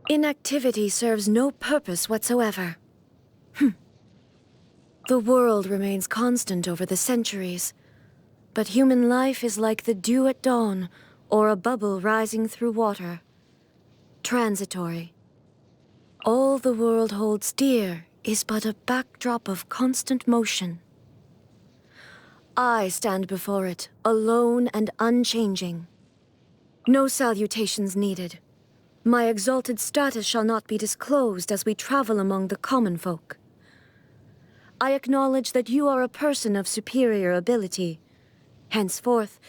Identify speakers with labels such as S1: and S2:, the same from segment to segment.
S1: Inactivity serves no purpose whatsoever. The world remains constant over the centuries, but human life is like the dew at dawn, or a bubble rising through water. Transitory. All the world holds dear is but a backdrop of constant motion. I stand before it, alone and unchanging. No salutations needed. My exalted status shall not be disclosed as we travel among the common folk. I acknowledge that you are a person of superior ability. Henceforth,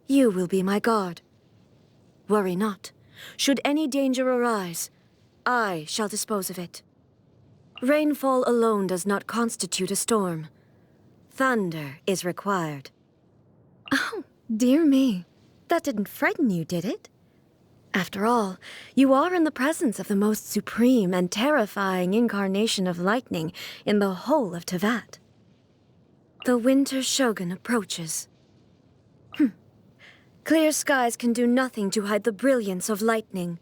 S1: you will be my guard. Worry not. Should any danger arise, I shall dispose of it. Rainfall alone does not constitute a storm. Thunder is required. Oh, dear me. That didn't frighten you, did it? After all, you are in the presence of the most supreme and terrifying incarnation of lightning in the whole of Tevat. The Winter Shogun approaches. Clear skies can do nothing to hide the brilliance of lightning.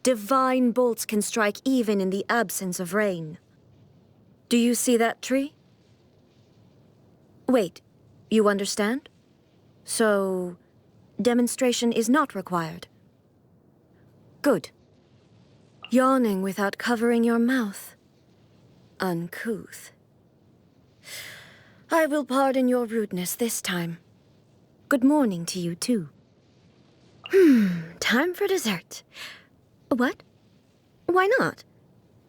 S1: Divine bolts can strike even in the absence of rain. Do you see that tree? Wait, you understand? So, demonstration is not required. Good. Yawning without covering your mouth. Uncouth. I will pardon your rudeness this time. Good morning to you, too. Time for dessert. What? Why not?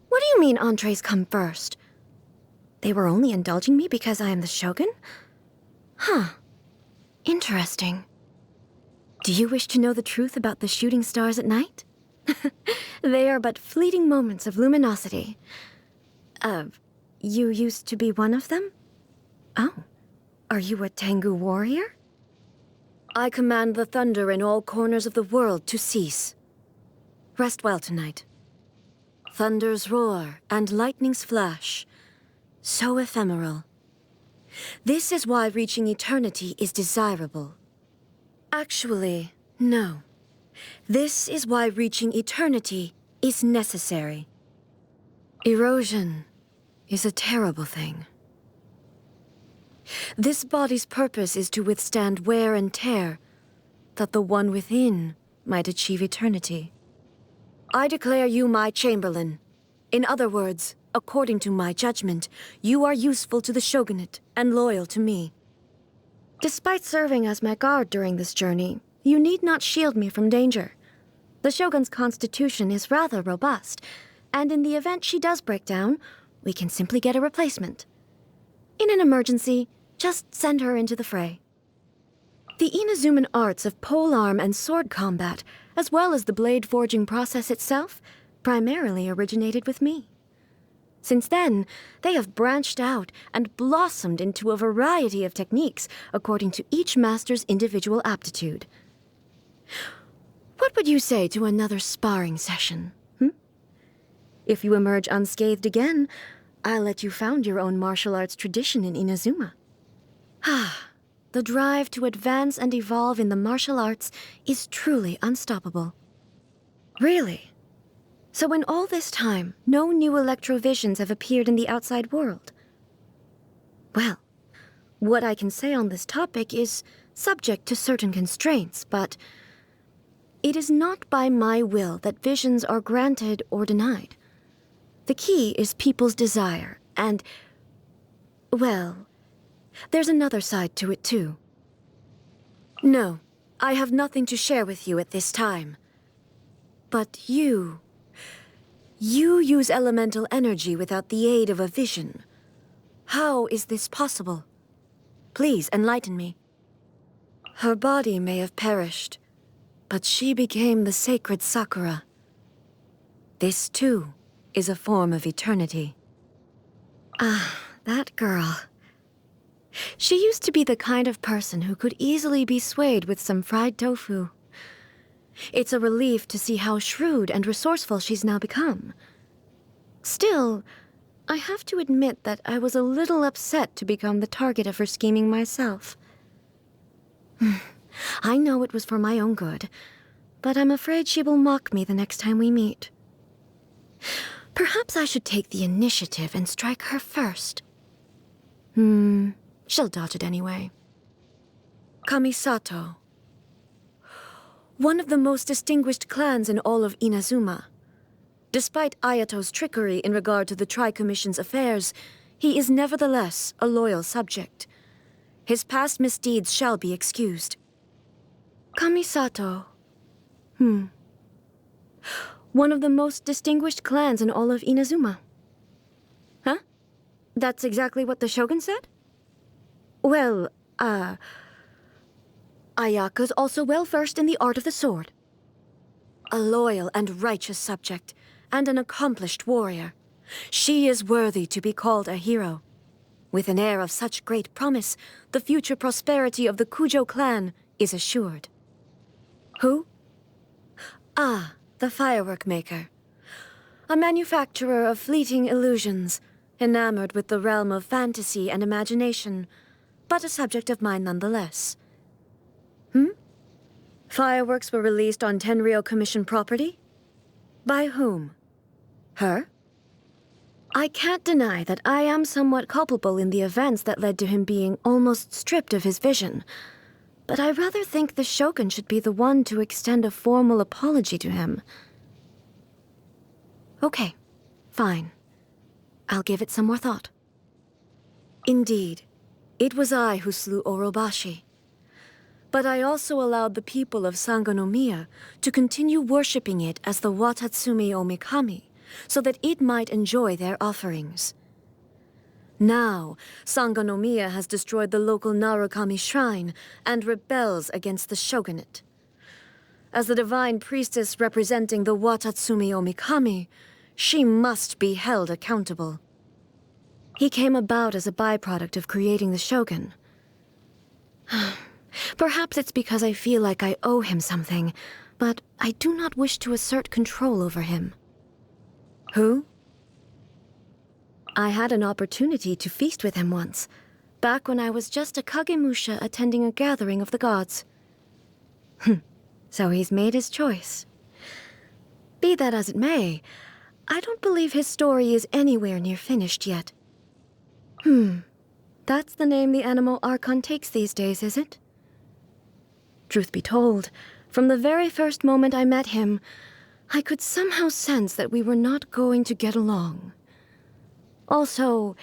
S1: What do you mean entrees come first? They were only indulging me because I am the Shogun? Huh. Interesting. Do you wish to know the truth about the shooting stars at night? They are but fleeting moments of luminosity. You used to be one of them? Oh. Are you a Tengu warrior? I command the thunder in all corners of the world to cease. Rest well tonight. Thunder's roar and lightning's flash. So ephemeral. This is why reaching eternity is desirable. Actually, no. This is why reaching eternity is necessary. Erosion is a terrible thing. This body's purpose is to withstand wear and tear, that the one within might achieve eternity. I declare you my chamberlain. In other words, according to my judgment, you are useful to the shogunate and loyal to me. Despite serving as my guard during this journey, you need not shield me from danger. The shogun's constitution is rather robust, and in the event she does break down, we can simply get a replacement. In an emergency, just send her into the fray. The Inazuman arts of polearm and sword combat, as well as the blade forging process itself, primarily originated with me. Since then, they have branched out and blossomed into a variety of techniques according to each master's individual aptitude. What would you say to another sparring session? If you emerge unscathed again, I'll let you found your own martial arts tradition in Inazuma. The drive to advance and evolve in the martial arts is truly unstoppable. Really? So in all this time, no new electrovisions have appeared in the outside world? Well, what I can say on this topic is subject to certain constraints, but it is not by my will that visions are granted or denied. The key is people's desire, and, well, there's another side to it too. No, I have nothing to share with you at this time. But you use elemental energy without the aid of a vision. How is this possible? Please enlighten me. Her body may have perished, but she became the sacred Sakura. This too is a form of eternity. That girl. She used to be the kind of person who could easily be swayed with some fried tofu. It's a relief to see how shrewd and resourceful she's now become. Still, I have to admit that I was a little upset to become the target of her scheming myself. I know it was for my own good, but I'm afraid she will mock me the next time we meet. Perhaps I should take the initiative and strike her first. She'll dodge it anyway. Kamisato. One of the most distinguished clans in all of Inazuma. Despite Ayato's trickery in regard to the Tri-Commission's affairs, he is nevertheless a loyal subject. His past misdeeds shall be excused. Kamisato. One of the most distinguished clans in all of Inazuma. Huh? That's exactly what the Shogun said? Well, Ayaka's also well-versed in the art of the sword. A loyal and righteous subject, and an accomplished warrior. She is worthy to be called a hero. With an air of such great promise, the future prosperity of the Kujo clan is assured. Who? Ah, the firework maker. A manufacturer of fleeting illusions, enamored with the realm of fantasy and imagination, but a subject of mine nonetheless. Fireworks were released on Tenryou Commission property? By whom? Her? I can't deny that I am somewhat culpable in the events that led to him being almost stripped of his vision. But I rather think the Shogun should be the one to extend a formal apology to him. Okay, fine. I'll give it some more thought. Indeed, it was I who slew Orobashi. But I also allowed the people of Sangonomiya to continue worshipping it as the Watatsumi Omikami, so that it might enjoy their offerings. Now, Sangonomiya has destroyed the local Narukami shrine and rebels against the shogunate. As the divine priestess representing the Watatsumi Omikami, she must be held accountable. He came about as a byproduct of creating the shogun. Perhaps it's because I feel like I owe him something, but I do not wish to assert control over him. Who? I had an opportunity to feast with him once, back when I was just a Kagemusha attending a gathering of the gods. So he's made his choice. Be that as it may, I don't believe his story is anywhere near finished yet. That's the name the animal Archon takes these days, is it? Truth be told, from the very first moment I met him, I could somehow sense that we were not going to get along. Also,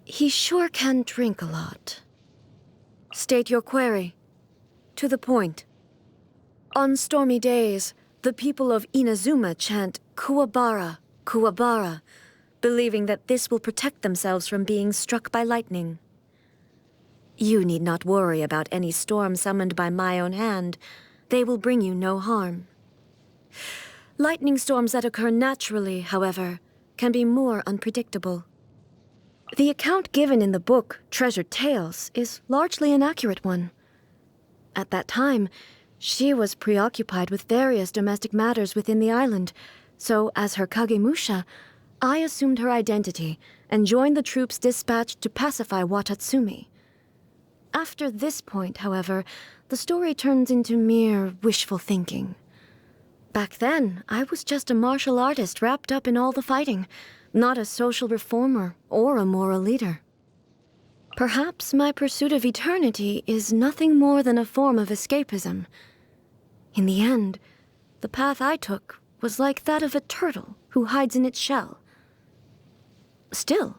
S1: he sure can drink a lot. State your query. To the point. On stormy days, the people of Inazuma chant Kuwabara, Kuwabara, believing that this will protect themselves from being struck by lightning. You need not worry about any storm summoned by my own hand. They will bring you no harm. Lightning storms that occur naturally, however, can be more unpredictable. The account given in the book, Treasured Tales, is largely an accurate one. At that time, she was preoccupied with various domestic matters within the island, so as her Kagemusha, I assumed her identity and joined the troops dispatched to pacify Watatsumi. After this point, however, the story turns into mere wishful thinking. Back then, I was just a martial artist wrapped up in all the fighting, not a social reformer or a moral leader. Perhaps my pursuit of eternity is nothing more than a form of escapism. In the end, the path I took was like that of a turtle who hides in its shell. Still,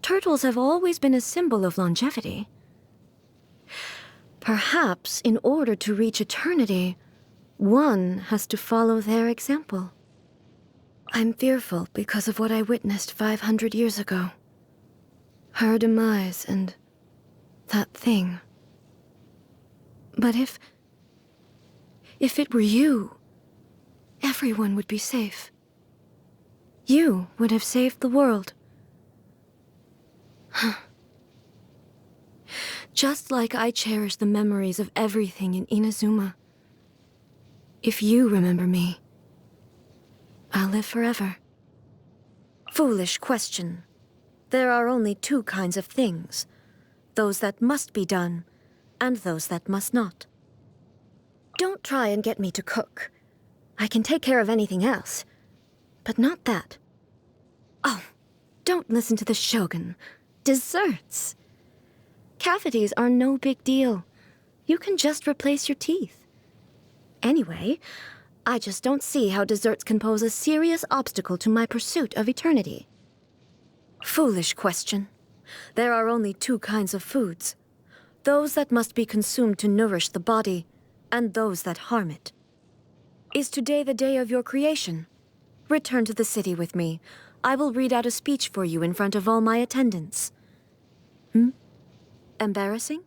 S1: turtles have always been a symbol of longevity. Perhaps in order to reach eternity, one has to follow their example. I'm fearful because of what I witnessed 500 years ago. Her demise and that thing. But if it were you, everyone would be safe. You would have saved the world. Just like I cherish the memories of everything in Inazuma. If you remember me, I'll live forever. Foolish question. There are only two kinds of things. Those that must be done, and those that must not. Don't try and get me to cook. I can take care of anything else, but not that. Don't listen to the Shogun. Desserts. Cavities are no big deal. You can just replace your teeth. Anyway, I just don't see how desserts can pose a serious obstacle to my pursuit of eternity. Foolish question. There are only two kinds of foods. Those that must be consumed to nourish the body, and those that harm it. Is today the day of your creation? Return to the city with me. I will read out a speech for you in front of all my attendants. Embarrassing?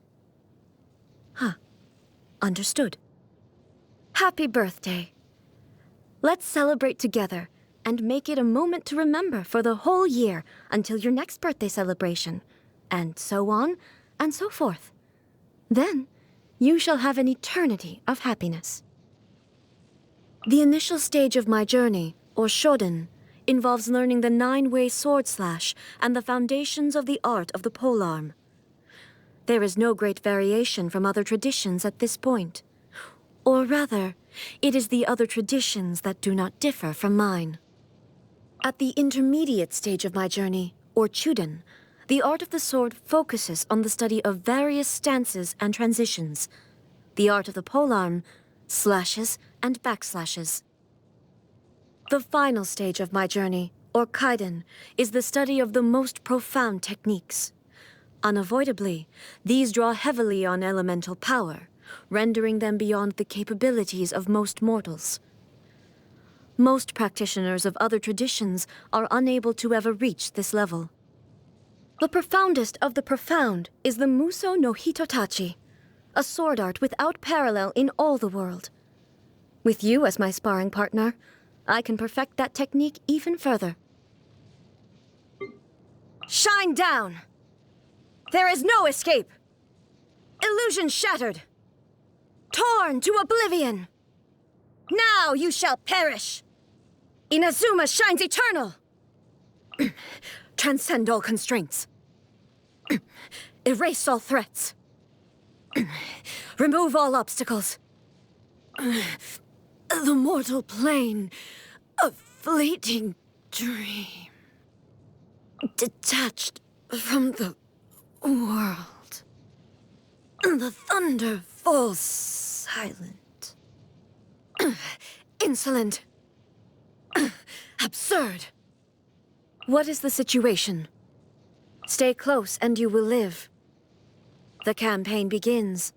S1: Huh. Understood. Happy birthday. Let's celebrate together and make it a moment to remember for the whole year until your next birthday celebration, and so on and so forth. Then, you shall have an eternity of happiness. The initial stage of my journey, or shoden, involves learning the 9-way sword slash and the foundations of the art of the polearm. There is no great variation from other traditions at this point. Or rather, it is the other traditions that do not differ from mine. At the intermediate stage of my journey, or chuden, the art of the sword focuses on the study of various stances and transitions. The art of the polearm, slashes and backslashes. The final stage of my journey, or kaiden, is the study of the most profound techniques. Unavoidably, these draw heavily on elemental power, rendering them beyond the capabilities of most mortals. Most practitioners of other traditions are unable to ever reach this level. The profoundest of the profound is the Muso no Hitotachi, a sword art without parallel in all the world. With you as my sparring partner, I can perfect that technique even further. Shine down! There is no escape! Illusion shattered! Torn to oblivion! Now you shall perish! Inazuma shines eternal! Transcend all constraints. Erase all threats. Remove all obstacles. The mortal plane, a fleeting dream. Detached from the world. The thunder falls silent. Insolent. Absurd. What is the situation? Stay close and you will live. The campaign begins.